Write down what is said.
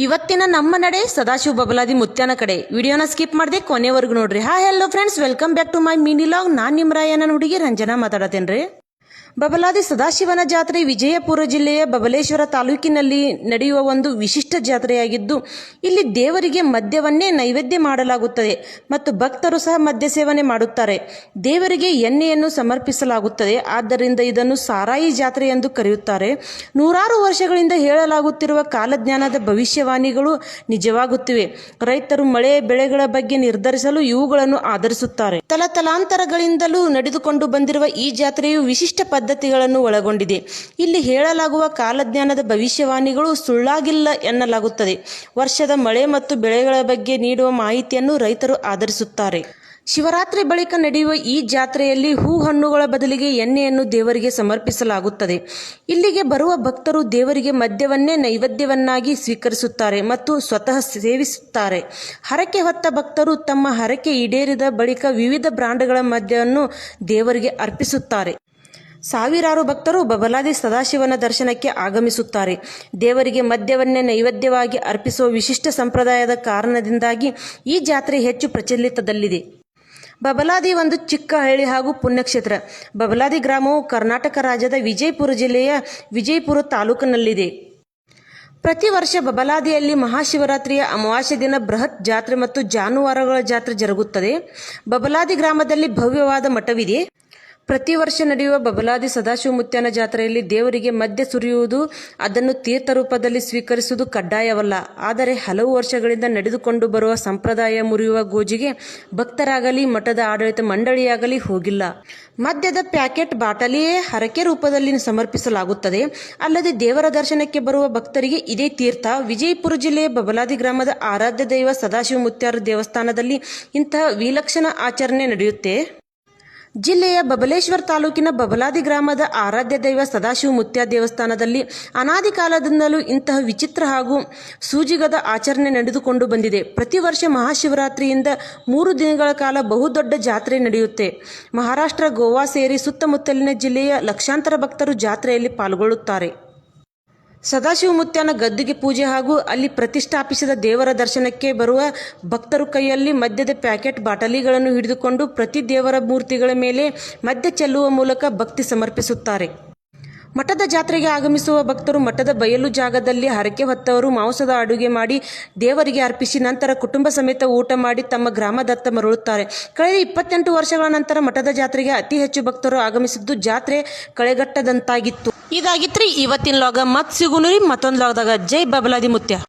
ಇವತ್ತಿನ ನಮ್ಮ ನಡೆ ಸದಾಶಿವ ಬಬಲಾದಿ ಮುತ್ಯಾನ ಕಡೆ. ವಿಡಿಯೋನ ಸ್ಕಿಪ್ ಮಾಡದೆ ಕೊನೆವರೆಗೂ ನೋಡ್ರಿ. Hi hello friends, welcome back to my mini vlog. ನಾನು ನಿಮ್ಮ ರಾಯನ ಹುಡುಗಿ ರಂಜನಾ ಮಾತಾಡತೇನ್ರಿ. ಬಬಲಾದಿ ಸದಾಶಿವನ ಜಾತ್ರೆ ವಿಜಯಪುರ ಜಿಲ್ಲೆಯ ಬಬಲೇಶ್ವರ ತಾಲೂಕಿನಲ್ಲಿ ನಡೆಯುವ ಒಂದು ವಿಶಿಷ್ಟ ಜಾತ್ರೆಯಾಗಿದ್ದು, ಇಲ್ಲಿ ದೇವರಿಗೆ ಮದ್ಯವನ್ನೇ ನೈವೇದ್ಯ ಮಾಡಲಾಗುತ್ತದೆ ಮತ್ತು ಭಕ್ತರು ಸಹ ಮದ್ಯ ಸೇವನೆ ಮಾಡುತ್ತಾರೆ. ದೇವರಿಗೆ ಎಣ್ಣೆಯನ್ನು ಸಮರ್ಪಿಸಲಾಗುತ್ತದೆ. ಆದ್ದರಿಂದ ಇದನ್ನು ಸಾರಾಯಿ ಜಾತ್ರೆ ಎಂದು ಕರೆಯುತ್ತಾರೆ. ನೂರಾರು ವರ್ಷಗಳಿಂದ ಹೇಳಲಾಗುತ್ತಿರುವ ಕಾಲಜ್ಞಾನದ ಭವಿಷ್ಯವಾಣಿಗಳು ನಿಜವಾಗುತ್ತಿವೆ. ರೈತರು ಮಳೆ ಬೆಳೆಗಳ ಬಗ್ಗೆ ನಿರ್ಧರಿಸಲು ಇವುಗಳನ್ನು ಆಧರಿಸುತ್ತಾರೆ. ತಲತಲಾಂತರಗಳಿಂದಲೂ ನಡೆದುಕೊಂಡು ಬಂದಿರುವ ಈ ಜಾತ್ರೆಯು ವಿಶಿಷ್ಟ ಪದ್ಧತಿಗಳನ್ನು ಒಳಗೊಂಡಿದೆ. ಇಲ್ಲಿ ಹೇಳಲಾಗುವ ಕಾಲಜ್ಞಾನದ ಭವಿಷ್ಯವಾಣಿಗಳು ಸುಳ್ಳಾಗಿಲ್ಲ ಎನ್ನಲಾಗುತ್ತದೆ. ವರ್ಷದ ಮಳೆ ಮತ್ತು ಬೆಳೆಗಳ ಬಗ್ಗೆ ನೀಡುವ ಮಾಹಿತಿಯನ್ನು ರೈತರು ಆಧರಿಸುತ್ತಾರೆ. ಶಿವರಾತ್ರಿ ಬಳಿಕ ನಡೆಯುವ ಈ ಜಾತ್ರೆಯಲ್ಲಿ ಹೂ ಹಣ್ಣುಗಳ ಬದಲಿಗೆ ಎಣ್ಣೆಯನ್ನು ದೇವರಿಗೆ ಸಮರ್ಪಿಸಲಾಗುತ್ತದೆ. ಇಲ್ಲಿಗೆ ಬರುವ ಭಕ್ತರು ದೇವರಿಗೆ ಮದ್ಯವನ್ನೇ ನೈವೇದ್ಯವನ್ನಾಗಿ ಸ್ವೀಕರಿಸುತ್ತಾರೆ ಮತ್ತು ಸ್ವತಃ ಸೇವಿಸುತ್ತಾರೆ. ಹರಕೆ ಹೊತ್ತ ಭಕ್ತರು ತಮ್ಮ ಹರಕೆ ಈಡೇರಿದ ಬಳಿಕ ವಿವಿಧ ಬ್ರಾಂಡ್ಗಳ ಮದ್ಯವನ್ನು ದೇವರಿಗೆ ಅರ್ಪಿಸುತ್ತಾರೆ. ಸಾವಿರಾರು ಭಕ್ತರು ಬಬಲಾದಿ ಸದಾಶಿವನ ದರ್ಶನಕ್ಕೆ ಆಗಮಿಸುತ್ತಾರೆ. ದೇವರಿಗೆ ಮದ್ಯವನ್ನೇ ನೈವೇದ್ಯವಾಗಿ ಅರ್ಪಿಸುವ ವಿಶಿಷ್ಟ ಸಂಪ್ರದಾಯದ ಕಾರಣದಿಂದಾಗಿ ಈ ಜಾತ್ರೆ ಹೆಚ್ಚು ಪ್ರಚಲಿತದಲ್ಲಿದೆ. ಬಬಲಾದಿ ಒಂದು ಚಿಕ್ಕ ಹಳ್ಳಿ ಹಾಗೂ ಪುಣ್ಯಕ್ಷೇತ್ರ. ಬಬಲಾದಿ ಗ್ರಾಮವು ಕರ್ನಾಟಕ ರಾಜ್ಯದ ವಿಜಯಪುರ ಜಿಲ್ಲೆಯ ವಿಜಯಪುರ ತಾಲೂಕಿನಲ್ಲಿದೆ. ಪ್ರತಿ ವರ್ಷ ಬಬಲಾದಿಯಲ್ಲಿ ಮಹಾಶಿವರಾತ್ರಿಯ ಅಮಾವಾಸ್ಯ ದಿನ ಬೃಹತ್ ಜಾತ್ರೆ ಮತ್ತು ಜಾನುವಾರುಗಳ ಜಾತ್ರೆ ಜರುಗುತ್ತದೆ. ಬಬಲಾದಿ ಗ್ರಾಮದಲ್ಲಿ ಭವ್ಯವಾದ ಮಠವಿದೆ. ಪ್ರತಿ ವರ್ಷ ನಡೆಯುವ ಬಬಲಾದಿ ಸದಾಶಿವ ಮುತ್ಯಾನ ಜಾತ್ರೆಯಲ್ಲಿ ದೇವರಿಗೆ ಮದ್ಯ ಸುರಿಯುವುದು, ಅದನ್ನು ತೀರ್ಥ ರೂಪದಲ್ಲಿ ಸ್ವೀಕರಿಸುವುದು ಕಡ್ಡಾಯವಲ್ಲ. ಆದರೆ ಹಲವು ವರ್ಷಗಳಿಂದ ನಡೆದುಕೊಂಡು ಬರುವ ಸಂಪ್ರದಾಯ ಮುರಿಯುವ ಗೋಜಿಗೆ ಭಕ್ತರಾಗಲಿ ಮಠದ ಆಡಳಿತ ಮಂಡಳಿಯಾಗಲಿ ಹೋಗಿಲ್ಲ. ಮದ್ಯದ ಪ್ಯಾಕೆಟ್ ಬಾಟಲಿಯೇ ಹರಕೆ ರೂಪದಲ್ಲಿ ಸಮರ್ಪಿಸಲಾಗುತ್ತದೆ. ಅಲ್ಲದೆ ದೇವರ ದರ್ಶನಕ್ಕೆ ಬರುವ ಭಕ್ತರಿಗೆ ಇದೇ ತೀರ್ಥ. ವಿಜಯಪುರ ಜಿಲ್ಲೆಯ ಬಬಲಾದಿ ಗ್ರಾಮದ ಆರಾಧ್ಯ ದೈವ ಸದಾಶಿವ ಮುತ್ಯಾರ ದೇವಸ್ಥಾನದಲ್ಲಿ ಇಂತಹ ವಿಲಕ್ಷಣ ಆಚರಣೆ ನಡೆಯುತ್ತೆ. ಜಿಲ್ಲೆಯ ಬಬಲೇಶ್ವರ ತಾಲೂಕಿನ ಬಬಲಾದಿ ಗ್ರಾಮದ ಆರಾಧ್ಯ ದೈವ ಸದಾಶಿವ ಮುತ್ಯ ದೇವಸ್ಥಾನದಲ್ಲಿ ಅನಾದಿ ಕಾಲದಿಂದಲೂ ಇಂತಹ ವಿಚಿತ್ರ ಹಾಗೂ ಸೂಜಿಗದ ಆಚರಣೆ ನಡೆದುಕೊಂಡು ಬಂದಿದೆ. ಪ್ರತಿ ವರ್ಷ ಮಹಾಶಿವರಾತ್ರಿಯಿಂದ 3 ದಿನಗಳ ಕಾಲ ಬಹುದೊಡ್ಡ ಜಾತ್ರೆ ನಡೆಯುತ್ತೆ. ಮಹಾರಾಷ್ಟ್ರ, ಗೋವಾ ಸೇರಿ ಸುತ್ತಮುತ್ತಲಿನ ಜಿಲ್ಲೆಯ ಲಕ್ಷಾಂತರ ಭಕ್ತರು ಜಾತ್ರೆಯಲ್ಲಿ ಪಾಲ್ಗೊಳ್ಳುತ್ತಾರೆ. ಸದಾಶಿವ ಮುತ್ಯಾನ ಗದ್ದುಗೆ ಪೂಜೆ ಹಾಗೂ ಅಲ್ಲಿ ಪ್ರತಿಷ್ಠಾಪಿಸಿದ ದೇವರ ದರ್ಶನಕ್ಕೆ ಬರುವ ಭಕ್ತರು ಕೈಯಲ್ಲಿ ಮದ್ಯದ ಪ್ಯಾಕೆಟ್ ಬಾಟಲಿಗಳನ್ನು ಹಿಡಿದುಕೊಂಡು ಪ್ರತಿ ದೇವರ ಮೂರ್ತಿಗಳ ಮೇಲೆ ಮದ್ಯ ಚೆಲ್ಲುವ ಮೂಲಕ ಭಕ್ತಿ ಸಮರ್ಪಿಸುತ್ತಾರೆ. ಮಠದ ಜಾತ್ರೆಗೆ ಆಗಮಿಸುವ ಭಕ್ತರು ಮಠದ ಬಯಲು ಜಾಗದಲ್ಲಿ ಹರಕೆ ಹೊತ್ತವರು ಮಾಂಸದ ಅಡುಗೆ ಮಾಡಿ ದೇವರಿಗೆ ಅರ್ಪಿಸಿ ನಂತರ ಕುಟುಂಬ ಸಮೇತ ಊಟ ಮಾಡಿ ತಮ್ಮ ಗ್ರಾಮದತ್ತ ಮರಳುತ್ತಾರೆ. ಕಳೆದ 28 ವರ್ಷಗಳ ನಂತರ ಮಠದ ಜಾತ್ರೆಗೆ ಅತಿ ಹೆಚ್ಚು ಭಕ್ತರು ಆಗಮಿಸಿದ್ದು ಜಾತ್ರೆ ಕಳೆಗಟ್ಟದಂತಾಗಿತ್ತು. ಇದಾಗಿತ್ರಿ ಇವತ್ತಿನ ಲಾಗ. ಮತ್ ಸಿಗುನು ಮತ್ತೊಂದು ಲಾಗದಾಗ. ಜೈ ಬಬಲಾದಿ ಮುತ್ಯ.